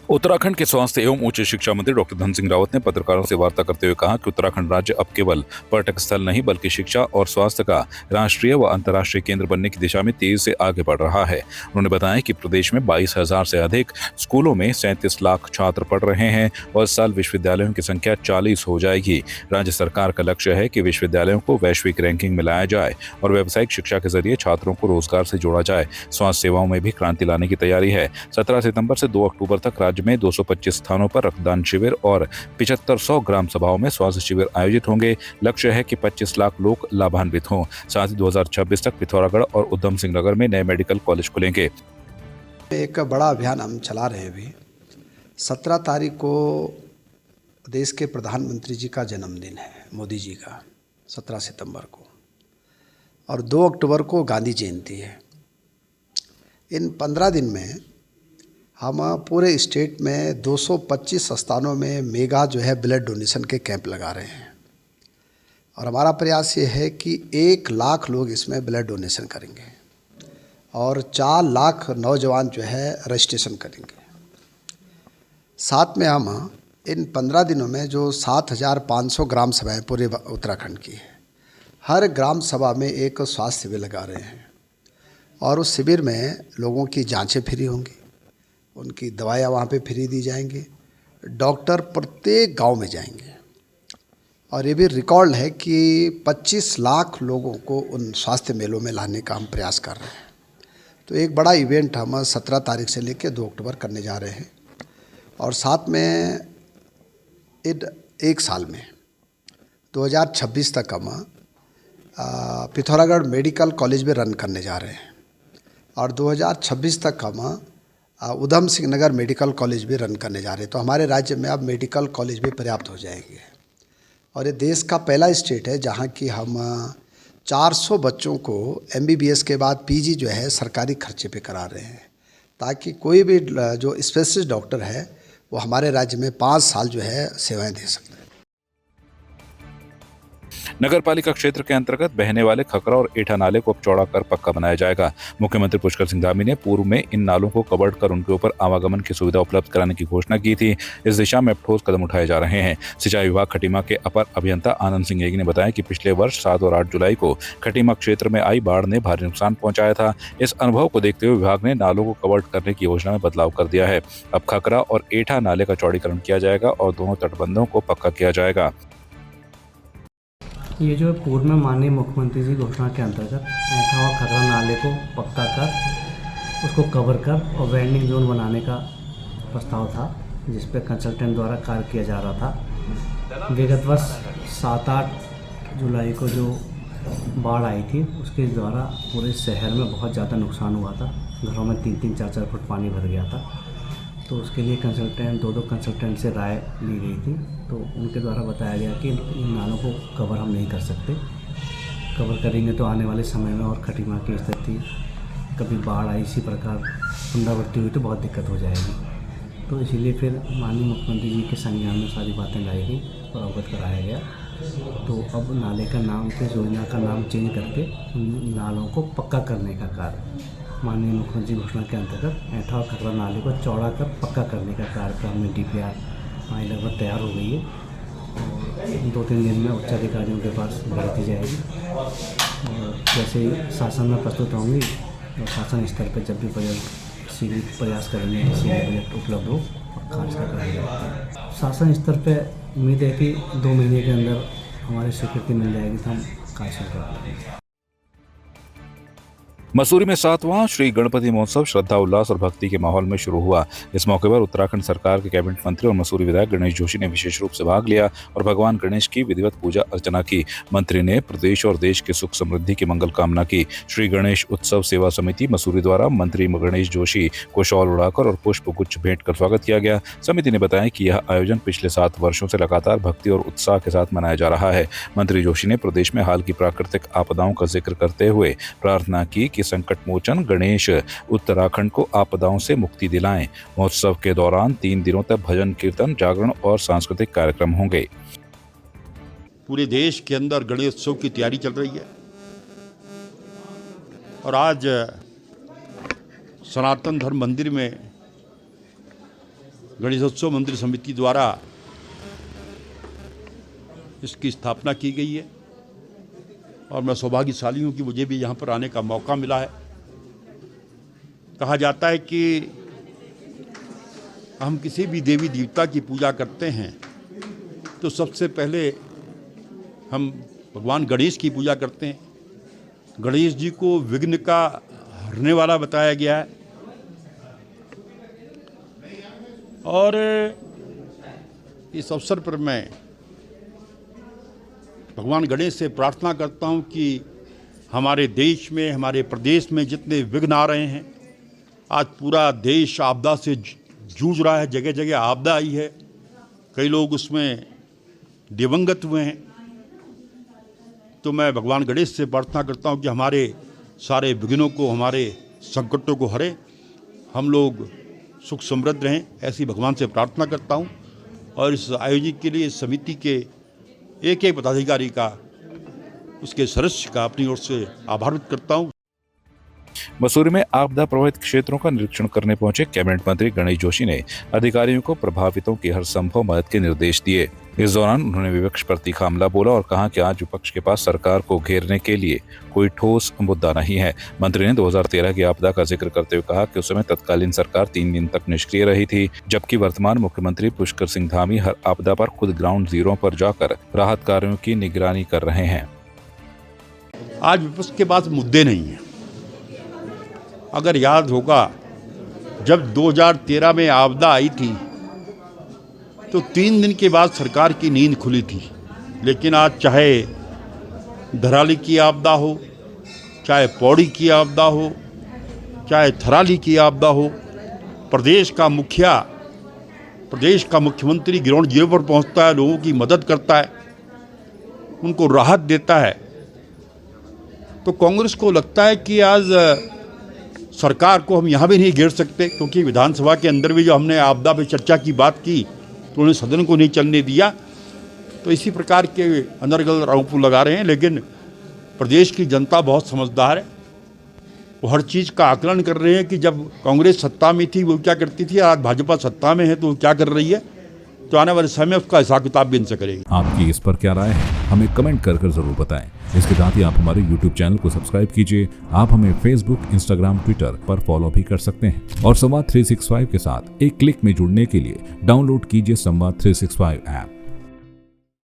उत्तराखंड के स्वास्थ्य एवं उच्च शिक्षा मंत्री डॉक्टर धन सिंह रावत ने पत्रकारों से वार्ता करते हुए कहा कि उत्तराखंड राज्य अब केवल पर्यटक स्थल नहीं बल्कि शिक्षा और स्वास्थ्य का राष्ट्रीय व अंतर्राष्ट्रीय केंद्र बनने की दिशा में तेजी से आगे बढ़ रहा है। उन्होंने बताया कि प्रदेश में 22,000 से अधिक स्कूलों में 37 लाख छात्र पढ़ रहे हैं और इस साल विश्वविद्यालयों की संख्या 40 हो जाएगी। राज्य सरकार का लक्ष्य है कि विश्वविद्यालयों को वैश्विक रैंकिंग में लाया जाए और व्यावसायिक शिक्षा के जरिए छात्रों को रोजगार से जोड़ा जाए। स्वास्थ्य सेवाओं में भी क्रांति लाने की तैयारी है। 17 सितंबर से 2 अक्टूबर तक राज्य में 225 स्थानों पर रक्तदान शिविर और 7500 ग्राम सभाओं में स्वास्थ्य शिविर आयोजित होंगे। लक्ष्य है कि 25 लाख लोग लाभान्वित हों। साथ ही 2026 तक पिथौरागढ़ और उधम सिंह नगर में नए मेडिकल कॉलेज खुलेंगे। एक बड़ा अभियान हम चला रहे हैं। अभी 17 तारीख को देश के प्रधानमंत्री जी का जन्मदिन है, मोदी जी का, 17 सितंबर को, और 2 अक्टूबर को गांधी जयंती है। इन 15 दिन में हम पूरे स्टेट में 225 स्थानों में मेगा ब्लड डोनेशन के कैंप लगा रहे हैं और हमारा प्रयास ये है कि 1 लाख लोग इसमें ब्लड डोनेशन करेंगे और 4 लाख नौजवान रजिस्ट्रेशन करेंगे। साथ में हम इन 15 दिनों में जो 7,500 ग्राम सभाएँ पूरे उत्तराखंड की है, हर ग्राम सभा में एक स्वास्थ्य शिविर लगा रहे हैं और उस शिविर में लोगों की जांचें फ्री होंगी, उनकी दवाइयाँ वहाँ पे फ्री दी जाएंगी, डॉक्टर प्रत्येक गांव में जाएंगे और ये भी रिकॉर्ड है कि 25 लाख लोगों को उन स्वास्थ्य मेलों में लाने का हम प्रयास कर रहे हैं। तो एक बड़ा इवेंट हम 17 तारीख से लेकर 2 अक्टूबर करने जा रहे हैं और साथ में एक साल में 2026 तक हम पिथौरागढ़ मेडिकल कॉलेज में रन करने जा रहे हैं और 2026 तक हम उधम सिंह नगर मेडिकल कॉलेज भी रन करने जा रहे हैं। तो हमारे राज्य में अब मेडिकल कॉलेज भी पर्याप्त हो जाएंगे और ये देश का पहला स्टेट है जहाँ की हम 400 बच्चों को MBBS के बाद PG सरकारी खर्चे पे करा रहे हैं, ताकि कोई भी जो स्पेशलिस्ट डॉक्टर है वो हमारे राज्य में 5 साल सेवाएं दे सकते हैं। नगर पालिका क्षेत्र के अंतर्गत बहने वाले खकरा और एठा नाले को अब चौड़ा कर पक्का बनाया जाएगा। मुख्यमंत्री पुष्कर सिंह धामी ने पूर्व में इन नालों को कवर्ड कर उनके ऊपर आवागमन की सुविधा उपलब्ध कराने की घोषणा की थी। इस दिशा में अब ठोस कदम उठाए जा रहे हैं। सिंचाई विभाग खटीमा के अपर अभियंता आनंद सिंह नेगी ने बताया कि पिछले वर्ष 7 और 8 जुलाई को खटीमा क्षेत्र में आई बाढ़ ने भारी नुकसान पहुंचाया था। इस अनुभव को देखते हुए विभाग ने नालों को कवर्ड करने की योजना में बदलाव कर दिया है। अब खकरा और एठा नाले का चौड़ीकरण किया जाएगा और दोनों तटबंधों को पक्का किया जाएगा। ये जो पूर्व में माननीय मुख्यमंत्री जी घोषणा के अंतर्गत एठा और खकरा नाले को पक्का कर उसको कवर कर और वेंडिंग जोन बनाने का प्रस्ताव था, जिस पे कंसल्टेंट द्वारा कार्य किया जा रहा था। विगत वर्ष 7-8 जुलाई को जो बाढ़ आई थी उसके द्वारा पूरे शहर में बहुत ज़्यादा नुकसान हुआ था। घरों में 3-3, 4-4 फुट पानी भर गया था। तो उसके लिए कंसल्टेंट 2 कंसल्टेंट से राय ली गई थी। तो उनके द्वारा बताया गया कि इन नालों को कवर हम नहीं कर सकते। कवर करेंगे तो आने वाले समय में और खटीमा की स्थिति, कभी बाढ़ आई इसी प्रकार पुनरावृत्ति हुई तो बहुत दिक्कत हो जाएगी। तो इसीलिए फिर माननीय मुख्यमंत्री जी के संज्ञान में सारी बातें लाई गई और अवगत कराया गया। तो अब नाले का नाम से योजना का नाम चेंज करके उन नालों को पक्का करने का कार्य माननीय मुख्यमंत्री घोषणा के अंतर्गत एठा और खकरा नाले को चौड़ा कर पक्का करने का कार्यक्रम में DPR हमारी लगभग तैयार हो गई है और 2-3 दिन में उच्च अधिकारियों के पास भेज दी जाएगी और जैसे ही शासन में प्रस्तुत होंगी और शासन स्तर पर जब भी बजट शीघ्र प्रयास करेंगे कि शीघ्र बजट उपलब्ध हो और खारिज कराया जाए। शासन स्तर पर उम्मीद है कि 2 महीने के अंदर हमारी स्वीकृति मिल जाएगी तो हम कार्य शुरू कर पाएंगे। मसूरी में 7वां श्री गणपति महोत्सव श्रद्धा, उल्लास और भक्ति के माहौल में शुरू हुआ। इस मौके पर उत्तराखंड सरकार के कैबिनेट मंत्री और मसूरी विधायक गणेश जोशी ने विशेष रूप से भाग लिया और भगवान गणेश की विधिवत पूजा अर्चना की। मंत्री ने प्रदेश और देश के सुख समृद्धि की मंगल कामना की। श्री गणेश उत्सव सेवा समिति मसूरी द्वारा मंत्री गणेश जोशी को शॉल उड़ाकर और पुष्प गुच्छ भेंट कर स्वागत किया गया। समिति ने बताया कि यह आयोजन पिछले 7 वर्षों से लगातार भक्ति और उत्साह के साथ मनाया जा रहा है। मंत्री जोशी ने प्रदेश में हाल की प्राकृतिक आपदाओं का जिक्र करते हुए प्रार्थना की कि संकट मोचन गणेश उत्तराखंड को आपदाओं से मुक्ति दिलाएं। महोत्सव के दौरान 3 दिनों तक भजन कीर्तन, जागरण और सांस्कृतिक कार्यक्रम होंगे। पूरे देश के अंदर गणेशोत्सव की तैयारी चल रही है और आज सनातन धर्म मंदिर में गणेशोत्सव मंदिर समिति द्वारा इसकी स्थापना की गई है और मैं सौभाग्यशाली हूँ कि मुझे भी यहाँ पर आने का मौका मिला है। कहा जाता है कि हम किसी भी देवी देवता की पूजा करते हैं तो सबसे पहले हम भगवान गणेश की पूजा करते हैं। गणेश जी को विघ्न का हरने वाला बताया गया है और इस अवसर पर मैं भगवान गणेश से प्रार्थना करता हूं कि हमारे देश में, हमारे प्रदेश में जितने विघ्न आ रहे हैं, आज पूरा देश आपदा से जूझ रहा है, जगह जगह आपदा आई है, कई लोग उसमें दिवंगत हुए हैं। तो मैं भगवान गणेश से प्रार्थना करता हूं कि हमारे सारे विघ्नों को, हमारे संकटों को हरे, हम लोग सुख समृद्ध रहें, ऐसी भगवान से प्रार्थना करता हूं। और इस आयोजन के लिए इस समिति के एक एक पदाधिकारी का, उसके सदस्य का अपनी ओर से आभार व्यक्त करता हूं। मसूरी में आपदा प्रभावित क्षेत्रों का निरीक्षण करने पहुंचे कैबिनेट मंत्री गणेश जोशी ने अधिकारियों को प्रभावितों की हर संभव मदद के निर्देश दिए। इस दौरान उन्होंने विपक्ष पर तीखा हमला बोला और कहा कि आज विपक्ष के पास सरकार को घेरने के लिए कोई ठोस मुद्दा नहीं है। मंत्री ने 2013 की आपदा का जिक्र करते हुए कहा कि उस समय तत्कालीन सरकार 3 दिन तक निष्क्रिय रही थी, जबकि वर्तमान मुख्यमंत्री पुष्कर सिंह धामी हर आपदा पर खुद ग्राउंड जीरो पर जाकर राहत कार्यों की निगरानी कर रहे हैं। आज विपक्ष के पास मुद्दे नहीं हैं। अगर याद होगा, जब 2013 में आपदा आई थी तो 3 दिन के बाद सरकार की नींद खुली थी। लेकिन आज चाहे धराली की आपदा हो, चाहे पौड़ी की आपदा हो, चाहे थराली की आपदा हो, प्रदेश का मुख्यमंत्री ग्राउंड जीरो पर पहुंचता है, लोगों की मदद करता है, उनको राहत देता है। तो कांग्रेस को लगता है कि आज सरकार को हम यहाँ भी नहीं घेर सकते, क्योंकि विधानसभा के अंदर भी जो हमने आपदा पे चर्चा की बात की तो उन्हें सदन को नहीं चलने दिया। तो इसी प्रकार के अनर्गल आरोप लगा रहे हैं। लेकिन प्रदेश की जनता बहुत समझदार है, वो हर चीज़ का आकलन कर रहे हैं कि जब कांग्रेस सत्ता में थी वो क्या करती थी, आज भाजपा सत्ता में है तो वो क्या कर रही है। तो आने वाले समय में उसका हिसाब किताब भी इनसे करेगी। आपकी इस पर क्या राय है, हमें कमेंट कर जरूर बताएं। इसके साथ ही आप हमारे YouTube चैनल को सब्सक्राइब कीजिए। आप हमें Facebook, Instagram, Twitter पर फॉलो भी कर सकते हैं और संवाद 365 के साथ एक क्लिक में जुड़ने के लिए डाउनलोड कीजिए संवाद 365 ऐप।